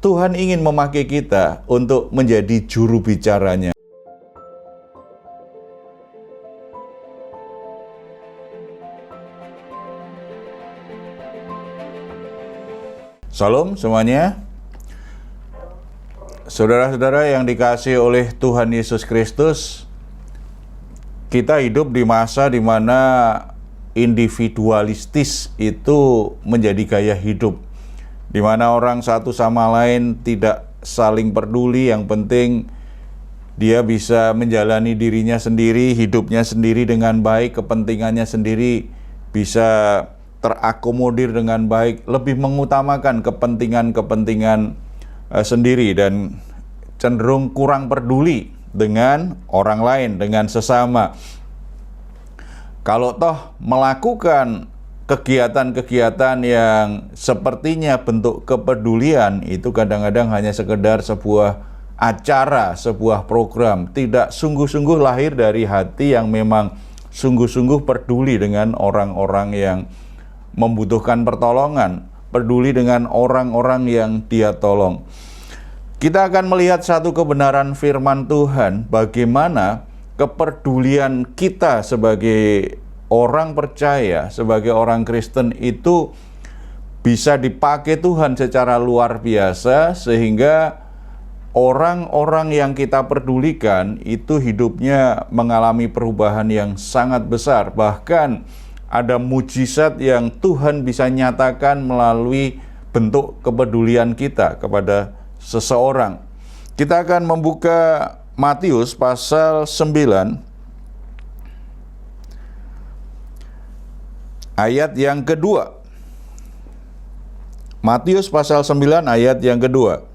Tuhan ingin memakai kita untuk menjadi juru bicaranya. Salam semuanya. Saudara-saudara yang dikasihi oleh Tuhan Yesus Kristus, kita hidup di masa di mana individualistis itu menjadi gaya hidup, di mana orang satu sama lain tidak saling peduli. Yang penting dia bisa menjalani dirinya sendiri, hidupnya sendiri dengan baik, kepentingannya sendiri bisa terakomodir dengan baik, lebih mengutamakan kepentingan-kepentingan sendiri dan cenderung kurang peduli dengan orang lain, dengan sesama. Kalau toh melakukan kegiatan-kegiatan yang sepertinya bentuk kepedulian, itu kadang-kadang hanya sekedar sebuah acara, sebuah program, tidak sungguh-sungguh lahir dari hati yang memang sungguh-sungguh peduli dengan orang-orang yang membutuhkan pertolongan, peduli dengan orang-orang yang dia tolong. Kita akan melihat satu kebenaran firman Tuhan, bagaimana kepedulian kita sebagai orang percaya, sebagai orang Kristen itu bisa dipakai Tuhan secara luar biasa, sehingga orang-orang yang kita pedulikan itu hidupnya mengalami perubahan yang sangat besar. Bahkan ada mujizat yang Tuhan bisa nyatakan melalui bentuk kepedulian kita kepada seseorang. Kita akan membuka Matius pasal 9 ayat yang kedua. Matius pasal 9 ayat yang kedua.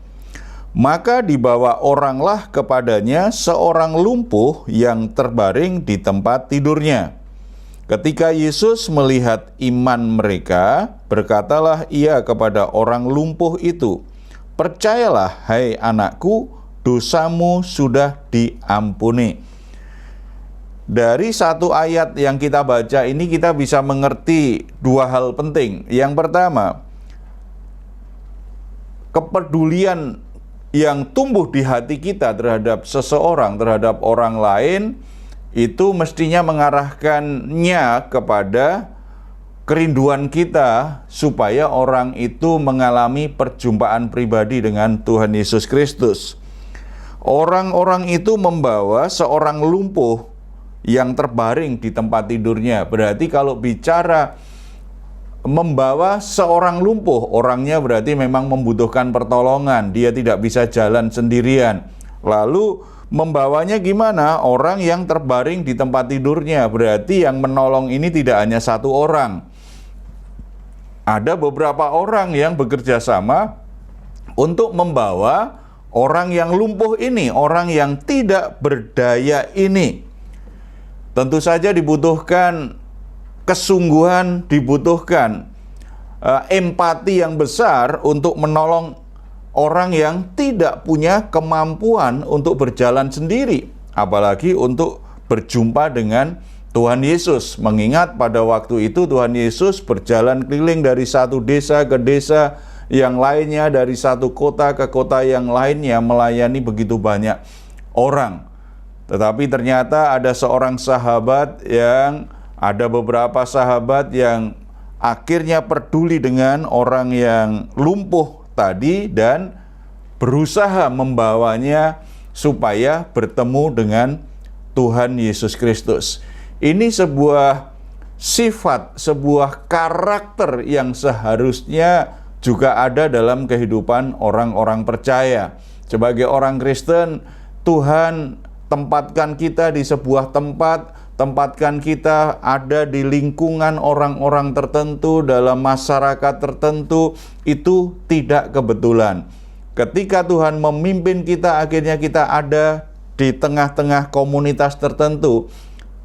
Maka dibawa oranglah kepadanya seorang lumpuh yang terbaring di tempat tidurnya. Ketika Yesus melihat iman mereka, berkatalah ia kepada orang lumpuh itu, "Percayalah, hai anakku, dosamu sudah diampuni." Dari satu ayat yang kita baca ini kita bisa mengerti dua hal penting. Yang pertama, kepedulian yang tumbuh di hati kita terhadap seseorang, terhadap orang lain, itu mestinya mengarahkannya kepada kerinduan kita supaya orang itu mengalami perjumpaan pribadi dengan Tuhan Yesus Kristus. Orang-orang itu membawa seorang lumpuh yang terbaring di tempat tidurnya. Berarti kalau bicara membawa seorang lumpuh, orangnya berarti memang membutuhkan pertolongan, dia tidak bisa jalan sendirian. Lalu membawanya gimana? Orang yang terbaring di tempat tidurnya, berarti yang menolong ini tidak hanya satu orang. Ada beberapa orang yang bekerja sama untuk membawa orang yang lumpuh ini, orang yang tidak berdaya ini. Tentu saja dibutuhkan kesungguhan, dibutuhkan empati yang besar untuk menolong orang yang tidak punya kemampuan untuk berjalan sendiri, apalagi untuk berjumpa dengan Tuhan Yesus. Mengingat pada waktu itu Tuhan Yesus berjalan keliling dari satu desa ke desa yang lainnya, dari satu kota ke kota yang lainnya, melayani begitu banyak orang. Tetapi ternyata ada seorang sahabat ada beberapa sahabat yang akhirnya peduli dengan orang yang lumpuh tadi dan berusaha membawanya supaya bertemu dengan Tuhan Yesus Kristus. Ini sebuah sifat, sebuah karakter yang seharusnya juga ada dalam kehidupan orang-orang percaya. Sebagai orang Kristen, Tuhan tempatkan kita di sebuah tempat, tempatkan kita ada di lingkungan orang-orang tertentu, dalam masyarakat tertentu, itu tidak kebetulan. Ketika Tuhan memimpin kita, akhirnya kita ada di tengah-tengah komunitas tertentu,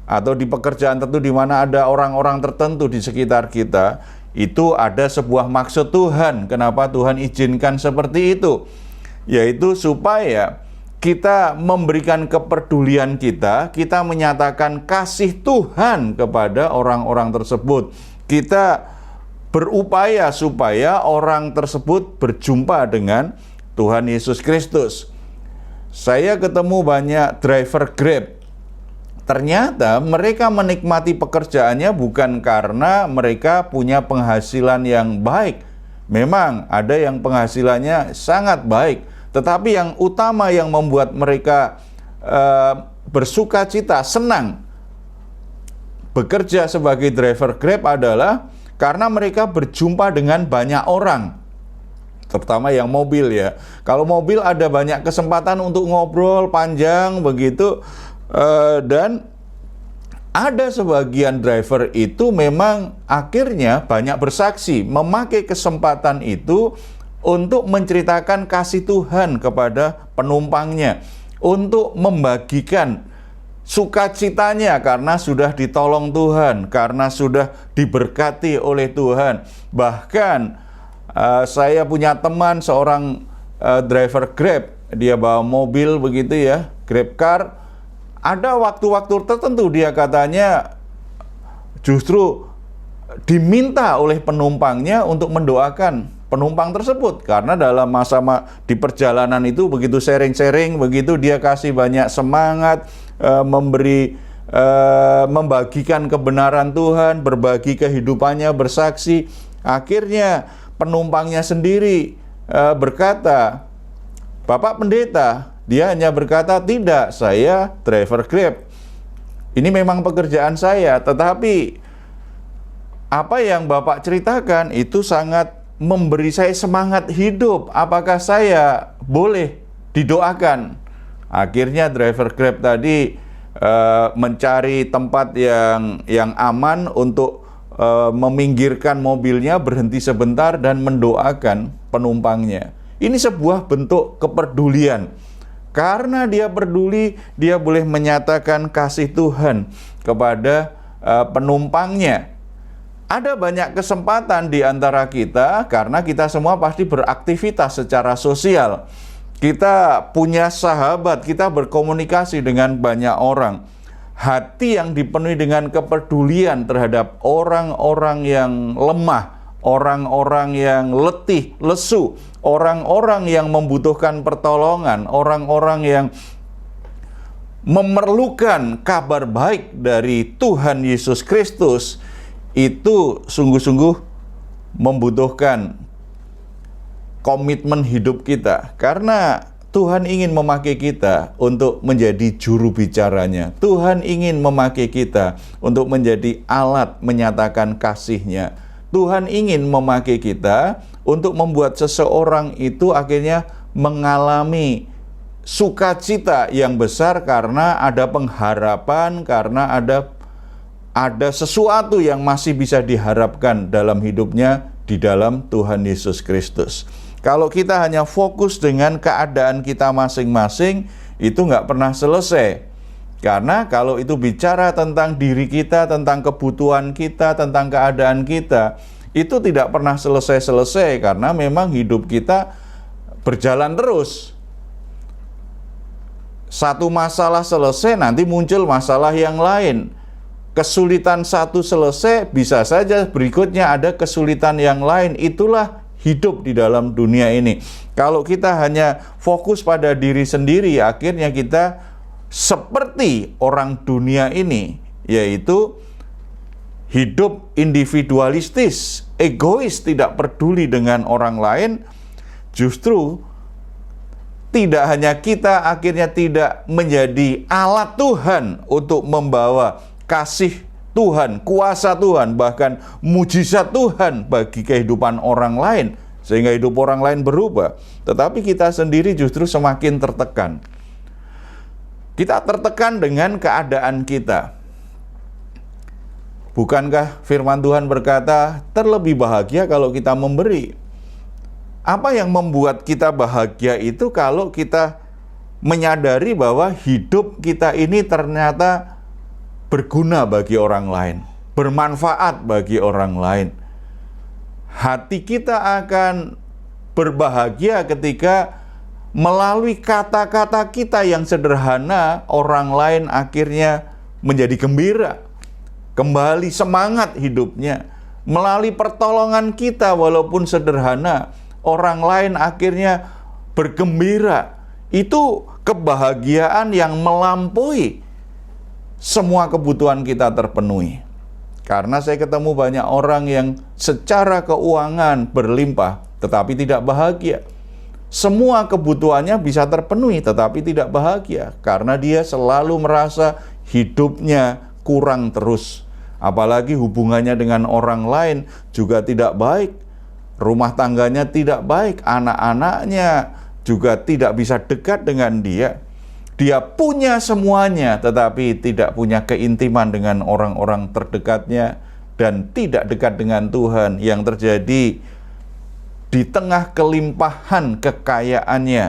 atau di pekerjaan tertentu di mana ada orang-orang tertentu di sekitar kita, itu ada sebuah maksud Tuhan. Kenapa Tuhan izinkan seperti itu? Yaitu supaya kita memberikan kepedulian kita menyatakan kasih Tuhan kepada orang-orang tersebut. Kita berupaya supaya orang tersebut berjumpa dengan Tuhan Yesus Kristus. Saya ketemu banyak driver Grab. Ternyata mereka menikmati pekerjaannya bukan karena mereka punya penghasilan yang baik. Memang ada yang penghasilannya sangat baik, tetapi yang utama yang membuat mereka bersuka cita, senang bekerja sebagai driver Grab adalah karena mereka berjumpa dengan banyak orang, terutama yang mobil ya. Kalau mobil ada banyak kesempatan untuk ngobrol panjang begitu, dan ada sebagian driver itu memang akhirnya banyak bersaksi, memakai kesempatan itu untuk menceritakan kasih Tuhan kepada penumpangnya, untuk membagikan sukacitanya karena sudah ditolong Tuhan, karena sudah diberkati oleh Tuhan. Bahkan saya punya teman seorang driver Grab, dia bawa mobil begitu ya, Grab car. Ada waktu-waktu tertentu dia katanya justru diminta oleh penumpangnya untuk mendoakan penumpang tersebut, karena dalam masa di perjalanan itu begitu sharing-sharing, begitu dia kasih banyak semangat, membagikan kebenaran Tuhan, berbagi kehidupannya, bersaksi. Akhirnya penumpangnya sendiri berkata, "Bapak pendeta," dia hanya berkata, "Tidak, saya driver Grab. Ini memang pekerjaan saya, tetapi apa yang Bapak ceritakan itu sangat memberi saya semangat hidup. Apakah saya boleh didoakan?" Akhirnya driver Grab tadi mencari tempat yang aman untuk meminggirkan mobilnya, berhenti sebentar dan mendoakan penumpangnya. Ini sebuah bentuk kepedulian. Karena dia peduli, dia boleh menyatakan kasih Tuhan kepada penumpangnya. Ada banyak kesempatan di antara kita, karena kita semua pasti beraktivitas secara sosial. Kita punya sahabat, kita berkomunikasi dengan banyak orang. Hati yang dipenuhi dengan kepedulian terhadap orang-orang yang lemah, orang-orang yang letih, lesu, orang-orang yang membutuhkan pertolongan, orang-orang yang memerlukan kabar baik dari Tuhan Yesus Kristus, itu sungguh-sungguh membutuhkan komitmen hidup kita, karena Tuhan ingin memakai kita untuk menjadi juru bicaranya. Tuhan ingin memakai kita untuk menjadi alat menyatakan kasih-Nya. Tuhan ingin memakai kita untuk membuat seseorang itu akhirnya mengalami sukacita yang besar karena ada pengharapan, karena ada sesuatu yang masih bisa diharapkan dalam hidupnya di dalam Tuhan Yesus Kristus. Kalau kita hanya fokus dengan keadaan kita masing-masing, itu nggak pernah selesai. Karena kalau itu bicara tentang diri kita, tentang kebutuhan kita, tentang keadaan kita, itu tidak pernah selesai-selesai, karena memang hidup kita berjalan terus. Satu masalah selesai, nanti muncul masalah yang lain. Kesulitan satu selesai, bisa saja berikutnya ada kesulitan yang lain. Itulah hidup di dalam dunia ini. Kalau kita hanya fokus pada diri sendiri, akhirnya kita seperti orang dunia ini, yaitu hidup individualistis, egois, tidak peduli dengan orang lain. Justru tidak hanya kita akhirnya tidak menjadi alat Tuhan untuk membawa kasih Tuhan, kuasa Tuhan, bahkan mujizat Tuhan bagi kehidupan orang lain, sehingga hidup orang lain berubah. Tetapi kita sendiri justru semakin tertekan. Kita tertekan dengan keadaan kita. Bukankah firman Tuhan berkata, terlebih bahagia kalau kita memberi? Apa yang membuat kita bahagia itu kalau kita menyadari bahwa hidup kita ini ternyata berguna bagi orang lain, bermanfaat bagi orang lain. Hati kita akan berbahagia ketika melalui kata-kata kita yang sederhana, orang lain akhirnya menjadi gembira, kembali semangat hidupnya. Melalui pertolongan kita walaupun sederhana, orang lain akhirnya bergembira. Itu kebahagiaan yang melampaui semua kebutuhan kita terpenuhi. Karena saya ketemu banyak orang yang secara keuangan berlimpah, tetapi tidak bahagia. Semua kebutuhannya bisa terpenuhi, tetapi tidak bahagia. Karena dia selalu merasa hidupnya kurang terus. Apalagi hubungannya dengan orang lain juga tidak baik. Rumah tangganya tidak baik, anak-anaknya juga tidak bisa dekat dengan dia. Dia punya semuanya, tetapi tidak punya keintiman dengan orang-orang terdekatnya dan tidak dekat dengan Tuhan. Yang terjadi di tengah kelimpahan kekayaannya,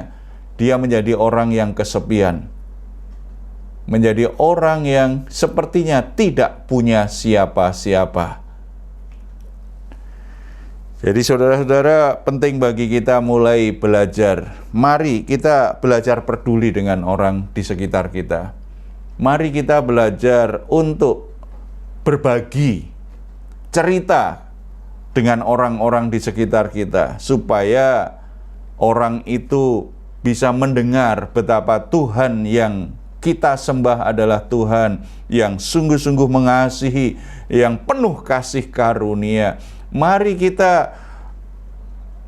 dia menjadi orang yang kesepian. Menjadi orang yang sepertinya tidak punya siapa-siapa. Jadi saudara-saudara, penting bagi kita mulai belajar. Mari kita belajar peduli dengan orang di sekitar kita. Mari kita belajar untuk berbagi cerita dengan orang-orang di sekitar kita, supaya orang itu bisa mendengar betapa Tuhan yang kita sembah adalah Tuhan yang sungguh-sungguh mengasihi, yang penuh kasih karunia. Mari kita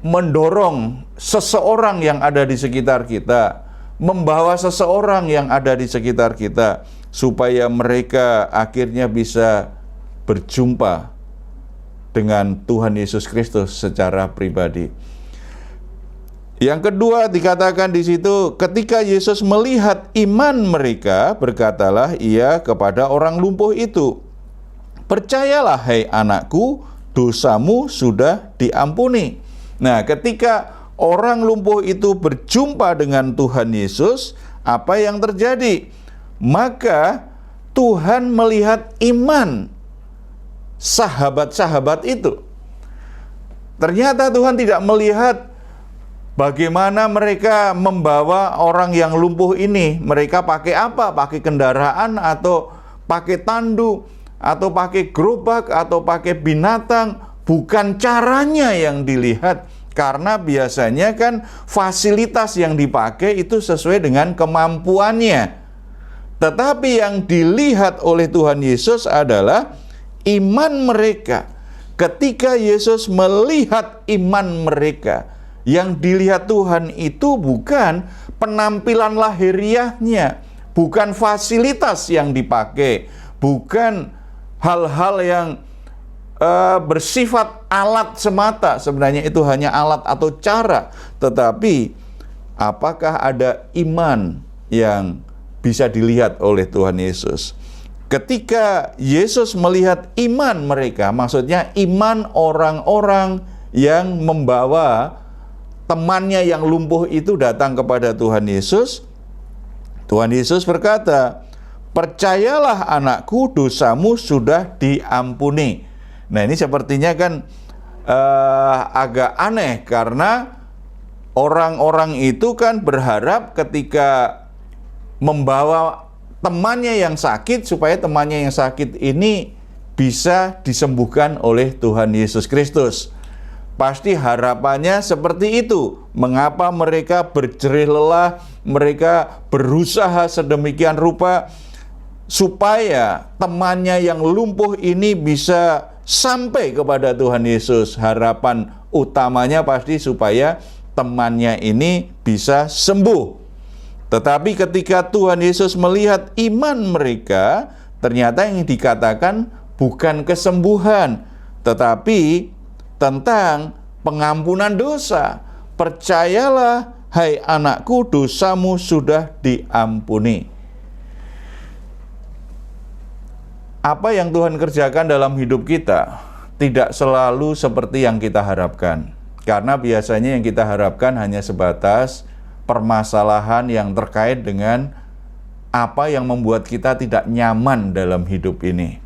mendorong seseorang yang ada di sekitar kita, membawa seseorang yang ada di sekitar kita, supaya mereka akhirnya bisa berjumpa dengan Tuhan Yesus Kristus secara pribadi. Yang kedua dikatakan di situ, ketika Yesus melihat iman mereka, berkatalah ia kepada orang lumpuh itu, "Percayalah, hai anakku, dosamu sudah diampuni." Nah, ketika orang lumpuh itu berjumpa dengan Tuhan Yesus, apa yang terjadi? Maka Tuhan melihat iman sahabat-sahabat itu. Ternyata Tuhan tidak melihat bagaimana mereka membawa orang yang lumpuh ini. Mereka pakai apa? Pakai kendaraan atau pakai tandu atau pakai gerobak atau pakai binatang. Bukan caranya yang dilihat, karena biasanya kan fasilitas yang dipakai itu sesuai dengan kemampuannya. Tetapi yang dilihat oleh Tuhan Yesus adalah iman mereka. Ketika Yesus melihat iman mereka, yang dilihat Tuhan itu bukan penampilan lahiriahnya, bukan fasilitas yang dipakai, bukan hal-hal yang bersifat alat semata. Sebenarnya itu hanya alat atau cara, tetapi apakah ada iman yang bisa dilihat oleh Tuhan Yesus? Ketika Yesus melihat iman mereka, maksudnya iman orang-orang yang membawa temannya yang lumpuh itu datang kepada Tuhan Yesus, Tuhan Yesus berkata, "Percayalah anakku, dosamu sudah diampuni." Nah, ini sepertinya kan agak aneh, karena orang-orang itu kan berharap ketika membawa temannya yang sakit, supaya temannya yang sakit ini bisa disembuhkan oleh Tuhan Yesus Kristus. Pasti harapannya seperti itu. Mengapa mereka berjerih lelah, mereka berusaha sedemikian rupa supaya temannya yang lumpuh ini bisa sampai kepada Tuhan Yesus. Harapan utamanya pasti supaya temannya ini bisa sembuh. Tetapi ketika Tuhan Yesus melihat iman mereka, ternyata yang dikatakan bukan kesembuhan, tetapi tentang pengampunan dosa. "Percayalah, hai anakku, dosamu sudah diampuni." Apa yang Tuhan kerjakan dalam hidup kita tidak selalu seperti yang kita harapkan. Karena biasanya yang kita harapkan hanya sebatas permasalahan yang terkait dengan apa yang membuat kita tidak nyaman dalam hidup ini.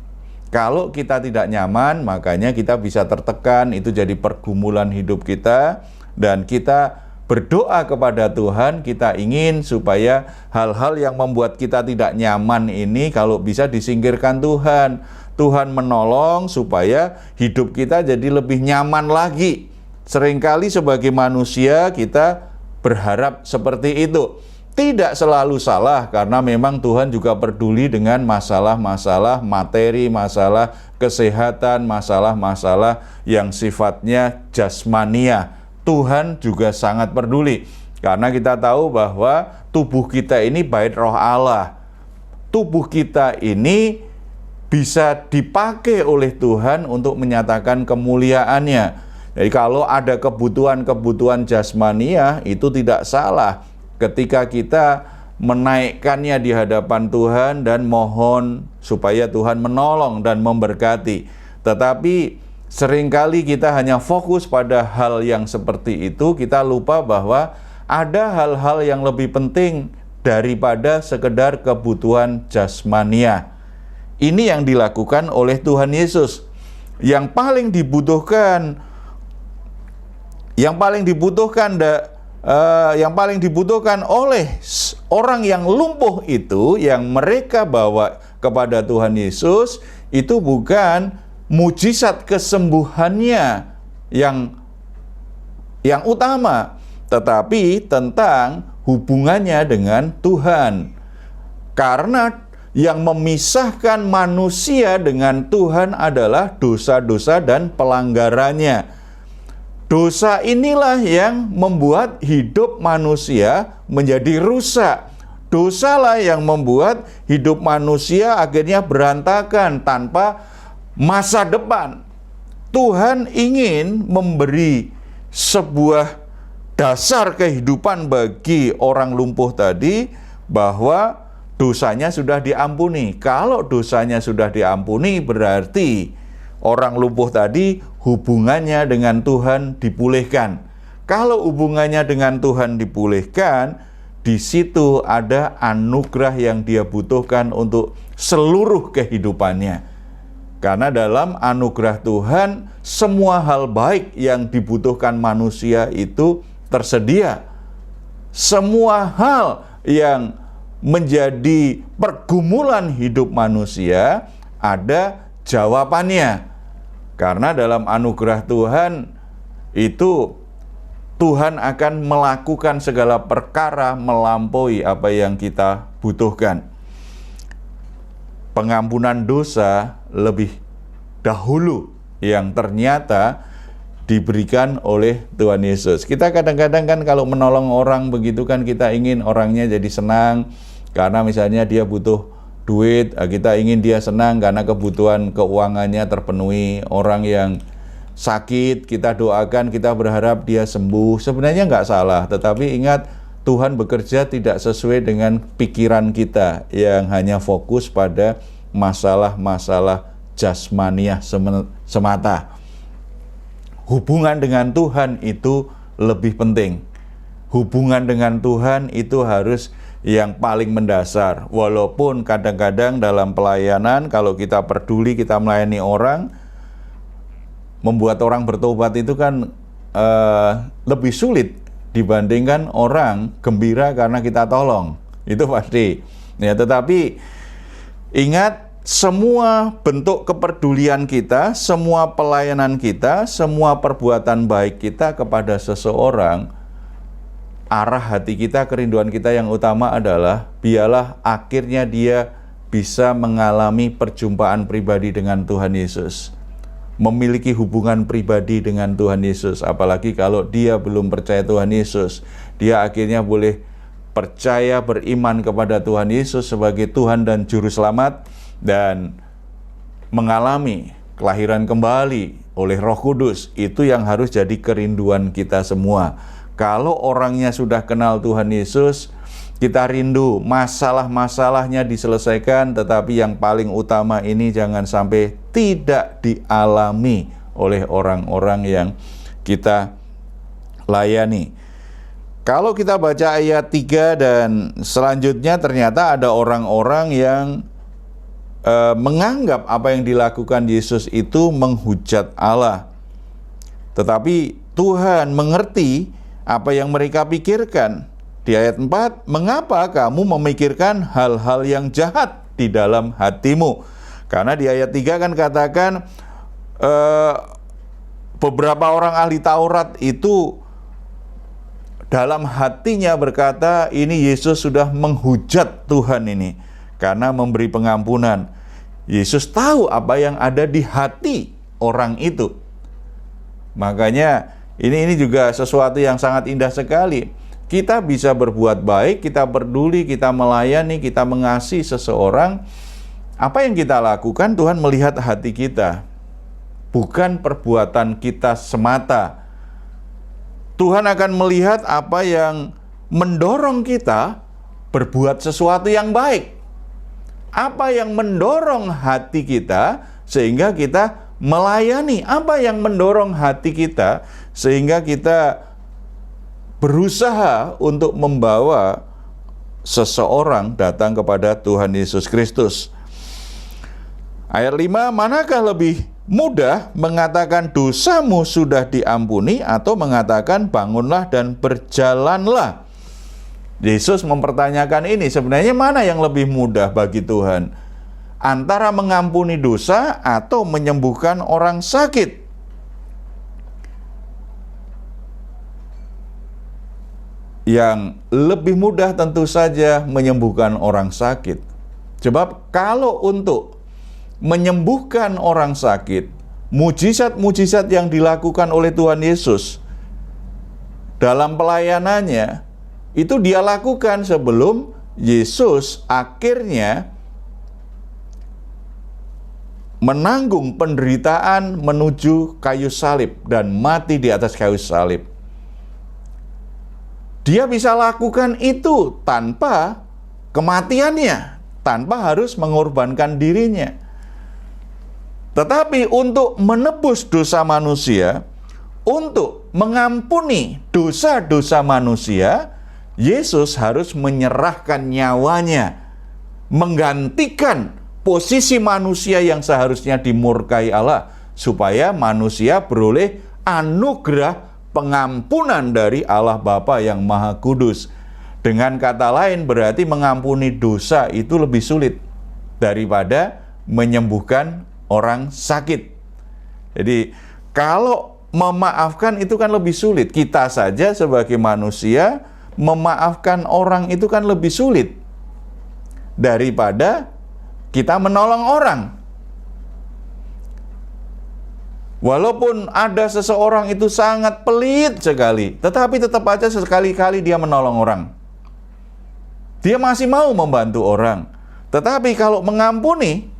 Kalau kita tidak nyaman, makanya kita bisa tertekan, itu jadi pergumulan hidup kita, dan kita berdoa kepada Tuhan, kita ingin supaya hal-hal yang membuat kita tidak nyaman ini kalau bisa disingkirkan Tuhan. Tuhan menolong supaya hidup kita jadi lebih nyaman lagi. Seringkali sebagai manusia kita berharap seperti itu. Tidak selalu salah, karena memang Tuhan juga peduli dengan masalah-masalah materi, masalah kesehatan, masalah-masalah yang sifatnya jasmania. Tuhan juga sangat peduli, karena kita tahu bahwa tubuh kita ini bait roh Allah. Tubuh kita ini bisa dipakai oleh Tuhan untuk menyatakan kemuliaannya. Jadi kalau ada kebutuhan-kebutuhan jasmania, itu tidak salah ketika kita menaikkannya di hadapan Tuhan dan mohon supaya Tuhan menolong dan memberkati. Tetapi seringkali kita hanya fokus pada hal yang seperti itu, kita lupa bahwa ada hal-hal yang lebih penting daripada sekedar kebutuhan jasmania. Ini yang dilakukan oleh Tuhan Yesus. Yang paling dibutuhkan oleh orang yang lumpuh itu, yang mereka bawa kepada Tuhan Yesus, itu bukan mujizat kesembuhannya yang utama, tetapi tentang hubungannya dengan Tuhan. Karena yang memisahkan manusia dengan Tuhan adalah dosa-dosa dan pelanggarannya. Dosa inilah yang membuat hidup manusia menjadi rusak. Dosalah yang membuat hidup manusia akhirnya berantakan tanpa masa depan. Tuhan ingin memberi sebuah dasar kehidupan bagi orang lumpuh tadi, bahwa dosanya sudah diampuni. Kalau dosanya sudah diampuni, berarti orang lumpuh tadi hubungannya dengan Tuhan dipulihkan. Kalau hubungannya dengan Tuhan dipulihkan, di situ ada anugerah yang dia butuhkan untuk seluruh kehidupannya. Karena dalam anugerah Tuhan, semua hal baik yang dibutuhkan manusia itu tersedia. Semua hal yang menjadi pergumulan hidup manusia ada jawabannya. Karena dalam anugerah Tuhan itu, Tuhan akan melakukan segala perkara melampaui apa yang kita butuhkan. Pengampunan dosa lebih dahulu yang ternyata diberikan oleh Tuhan Yesus. Kita kadang-kadang kan kalau menolong orang begitu kan, kita ingin orangnya jadi senang. Karena misalnya dia butuh duit, kita ingin dia senang karena kebutuhan keuangannya terpenuhi. Orang yang sakit, kita doakan, kita berharap dia sembuh. Sebenarnya nggak salah, tetapi ingat, Tuhan bekerja tidak sesuai dengan pikiran kita yang hanya fokus pada masalah-masalah jasmaniah semata. Hubungan dengan Tuhan itu lebih penting. Hubungan dengan Tuhan itu harus yang paling mendasar. Walaupun kadang-kadang dalam pelayanan, kalau kita peduli, kita melayani orang, membuat orang bertobat itu kan lebih sulit dibandingkan orang gembira karena kita tolong. Itu pasti. Ya, tetapi ingat, semua bentuk kepedulian kita, semua pelayanan kita, semua perbuatan baik kita kepada seseorang, arah hati kita, kerinduan kita yang utama adalah biarlah akhirnya dia bisa mengalami perjumpaan pribadi dengan Tuhan Yesus, memiliki hubungan pribadi dengan Tuhan Yesus. Apalagi kalau dia belum percaya Tuhan Yesus, dia akhirnya boleh percaya, beriman kepada Tuhan Yesus sebagai Tuhan dan Juru Selamat, dan mengalami kelahiran kembali oleh Roh Kudus. Itu yang harus jadi kerinduan kita semua. Kalau orangnya sudah kenal Tuhan Yesus, kita rindu masalah-masalahnya diselesaikan, tetapi yang paling utama ini jangan sampai tidak dialami oleh orang-orang yang kita layani. Kalau kita baca ayat 3 dan selanjutnya, ternyata ada orang-orang yang menganggap apa yang dilakukan Yesus itu menghujat Allah. Tetapi Tuhan mengerti apa yang mereka pikirkan. Di ayat 4, mengapa kamu memikirkan hal-hal yang jahat di dalam hatimu? Karena di ayat 3 kan katakan beberapa orang ahli Taurat itu dalam hatinya berkata, ini Yesus sudah menghujat Tuhan ini karena memberi pengampunan. Yesus tahu apa yang ada di hati orang itu. Makanya ini juga sesuatu yang sangat indah sekali. Kita bisa berbuat baik, kita peduli, kita melayani, kita mengasihi seseorang. Apa yang kita lakukan, Tuhan melihat hati kita, bukan perbuatan kita semata. Tuhan akan melihat apa yang mendorong kita berbuat sesuatu yang baik. Apa yang mendorong hati kita sehingga kita melayani. Apa yang mendorong hati kita sehingga kita berusaha untuk membawa seseorang datang kepada Tuhan Yesus Kristus. Ayat 5, manakah lebih mudah mengatakan dosamu sudah diampuni atau mengatakan bangunlah dan berjalanlah? Yesus mempertanyakan ini, sebenarnya mana yang lebih mudah bagi Tuhan? Antara mengampuni dosa atau menyembuhkan orang sakit? Yang lebih mudah tentu saja menyembuhkan orang sakit. Sebab kalau untuk menyembuhkan orang sakit, mujizat-mujizat yang dilakukan oleh Tuhan Yesus dalam pelayanannya, itu dia lakukan sebelum Yesus akhirnya menanggung penderitaan menuju kayu salib dan mati di atas kayu salib. Dia bisa lakukan itu tanpa kematiannya, tanpa harus mengorbankan dirinya. Tetapi untuk menebus dosa manusia, untuk mengampuni dosa-dosa manusia, Yesus harus menyerahkan nyawanya, menggantikan posisi manusia yang seharusnya dimurkai Allah, supaya manusia beroleh anugerah pengampunan dari Allah Bapa yang Maha Kudus. Dengan kata lain, berarti mengampuni dosa itu lebih sulit daripada menyembuhkan orang sakit. Jadi kalau memaafkan itu kan lebih sulit. Kita saja sebagai manusia memaafkan orang itu kan lebih sulit daripada kita menolong orang. Walaupun ada seseorang itu sangat pelit sekali, tetapi tetap aja sekali-kali dia menolong orang. Dia masih mau membantu orang. Tetapi kalau mengampuni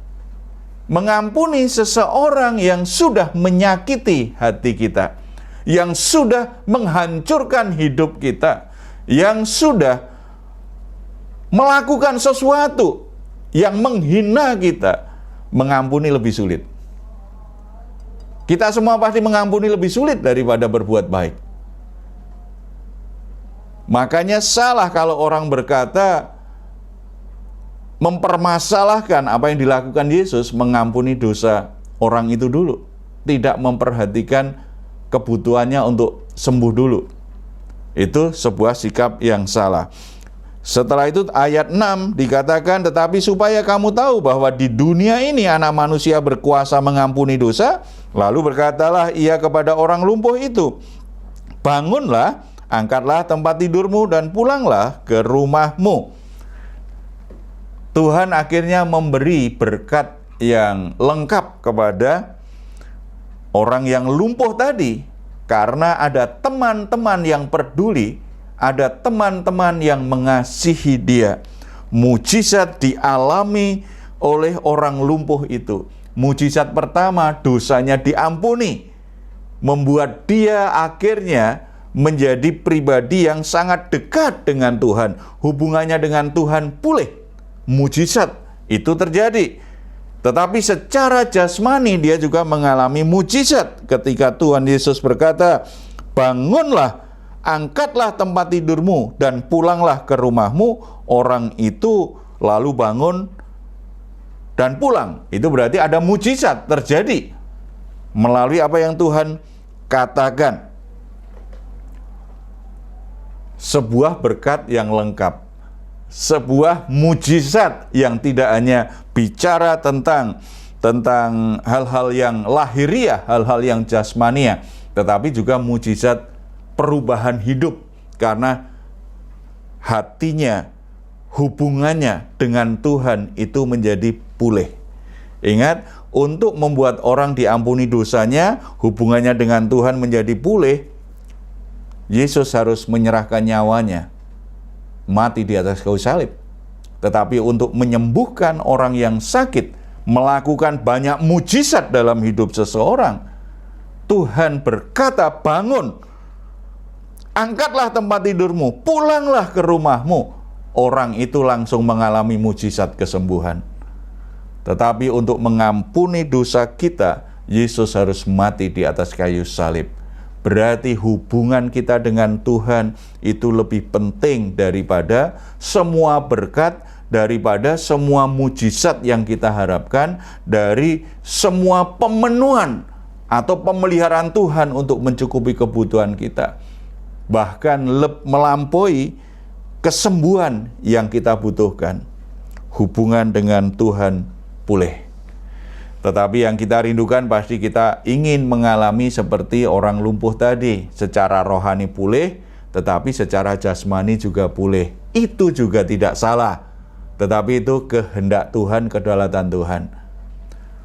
seseorang yang sudah menyakiti hati kita, yang sudah menghancurkan hidup kita, yang sudah melakukan sesuatu yang menghina kita, mengampuni lebih sulit. Kita semua pasti mengampuni lebih sulit daripada berbuat baik. Makanya salah kalau orang berkata, mempermasalahkan apa yang dilakukan Yesus, mengampuni dosa orang itu dulu, tidak memperhatikan kebutuhannya untuk sembuh dulu. Itu sebuah sikap yang salah. Setelah itu ayat 6 dikatakan, tetapi supaya kamu tahu bahwa di dunia ini anak manusia berkuasa mengampuni dosa, lalu berkatalah ia kepada orang lumpuh itu, bangunlah, angkatlah tempat tidurmu dan pulanglah ke rumahmu. Tuhan akhirnya memberi berkat yang lengkap kepada orang yang lumpuh tadi, karena ada teman-teman yang peduli, ada teman-teman yang mengasihi dia. Mujizat dialami oleh orang lumpuh itu. Mujizat pertama, dosanya diampuni, membuat dia akhirnya menjadi pribadi yang sangat dekat dengan Tuhan. Hubungannya dengan Tuhan pulih. Mujizat itu terjadi. Tetapi secara jasmani dia juga mengalami mujizat ketika Tuhan Yesus berkata, bangunlah, angkatlah tempat tidurmu dan pulanglah ke rumahmu. Orang itu lalu bangun dan pulang. Itu berarti ada mujizat terjadi melalui apa yang Tuhan katakan. Sebuah berkat yang lengkap, sebuah mujizat yang tidak hanya bicara tentang hal-hal yang lahiriah, hal-hal yang jasmania, tetapi juga mujizat perubahan hidup karena hatinya, hubungannya dengan Tuhan itu menjadi pulih. Ingat, untuk membuat orang diampuni dosanya, hubungannya dengan Tuhan menjadi pulih, Yesus harus menyerahkan nyawanya, mati di atas kayu salib. Tetapi untuk menyembuhkan orang yang sakit, melakukan banyak mujizat dalam hidup seseorang, Tuhan berkata, bangun, angkatlah tempat tidurmu, pulanglah ke rumahmu. Orang itu langsung mengalami mujizat kesembuhan. Tetapi untuk mengampuni dosa kita, Yesus harus mati di atas kayu salib. Berarti hubungan kita dengan Tuhan itu lebih penting daripada semua berkat, daripada semua mujizat yang kita harapkan, dari semua pemenuhan atau pemeliharaan Tuhan untuk mencukupi kebutuhan kita. Bahkan melampaui kesembuhan yang kita butuhkan. Hubungan dengan Tuhan pulih. Tetapi yang kita rindukan pasti kita ingin mengalami seperti orang lumpuh tadi, secara rohani pulih, tetapi secara jasmani juga pulih. Itu juga tidak salah, tetapi itu kehendak Tuhan, kedaulatan Tuhan.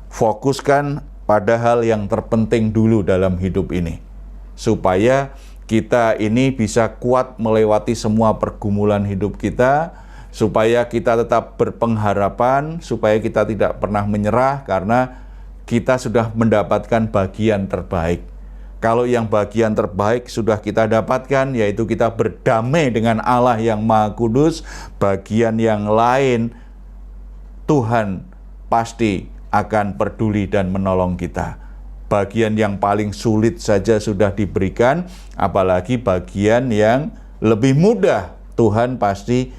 Fokuskan pada hal yang terpenting dulu dalam hidup ini, supaya kita ini bisa kuat melewati semua pergumulan hidup kita, supaya kita tetap berpengharapan, supaya kita tidak pernah menyerah, karena kita sudah mendapatkan bagian terbaik. Kalau yang bagian terbaik sudah kita dapatkan, yaitu kita berdamai dengan Allah yang Maha Kudus, bagian yang lain Tuhan pasti akan peduli dan menolong kita. Bagian yang paling sulit saja sudah diberikan, apalagi bagian yang lebih mudah, Tuhan pasti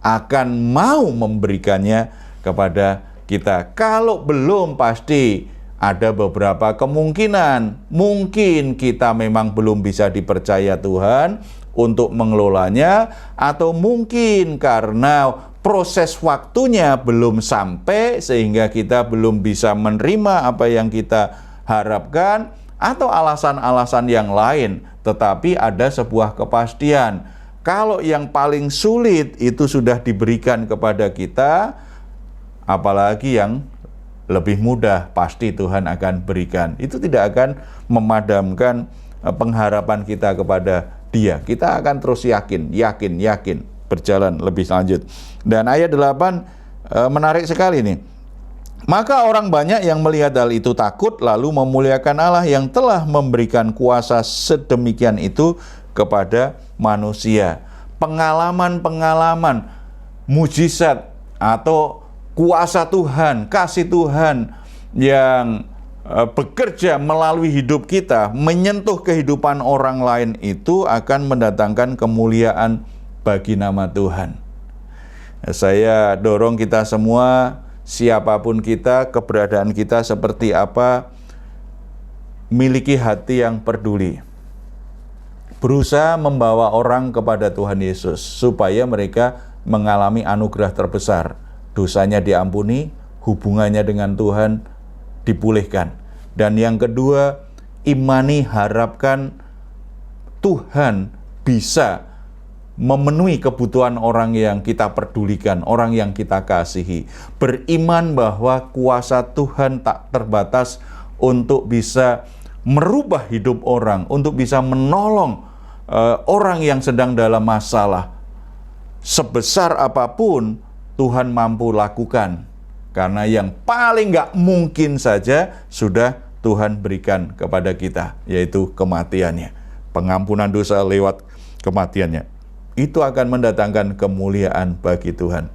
akan mau memberikannya kepada kita. Kalau belum, pasti ada beberapa kemungkinan. Mungkin kita memang belum bisa dipercaya Tuhan untuk mengelolanya, atau mungkin karena proses waktunya belum sampai sehingga kita belum bisa menerima apa yang kita harapkan, atau alasan-alasan yang lain. Tetapi ada sebuah kepastian. Kalau yang paling sulit itu sudah diberikan kepada kita, apalagi yang lebih mudah pasti Tuhan akan berikan. Itu tidak akan memadamkan pengharapan kita kepada Dia. Kita akan terus yakin berjalan lebih lanjut. Dan ayat 8 menarik sekali nih. Maka orang banyak yang melihat hal itu takut, lalu memuliakan Allah yang telah memberikan kuasa sedemikian itu kepada manusia. Pengalaman-pengalaman mujizat atau kuasa Tuhan, kasih Tuhan yang bekerja melalui hidup kita, menyentuh kehidupan orang lain, itu akan mendatangkan kemuliaan bagi nama Tuhan. Saya dorong kita semua, siapapun kita, keberadaan kita seperti apa, miliki hati yang peduli. Berusaha membawa orang kepada Tuhan Yesus supaya mereka mengalami anugerah terbesar. Dosanya diampuni, hubungannya dengan Tuhan dipulihkan. Dan yang kedua, imani, harapkan Tuhan bisa memenuhi kebutuhan orang yang kita pedulikan, orang yang kita kasihi. Beriman bahwa kuasa Tuhan tak terbatas untuk bisa merubah hidup orang, untuk bisa menolong orang yang sedang dalam masalah. Sebesar apapun Tuhan mampu lakukan, karena yang paling gak mungkin saja sudah Tuhan berikan kepada kita, yaitu kematiannya. Pengampunan dosa lewat kematiannya. Itu akan mendatangkan kemuliaan bagi Tuhan.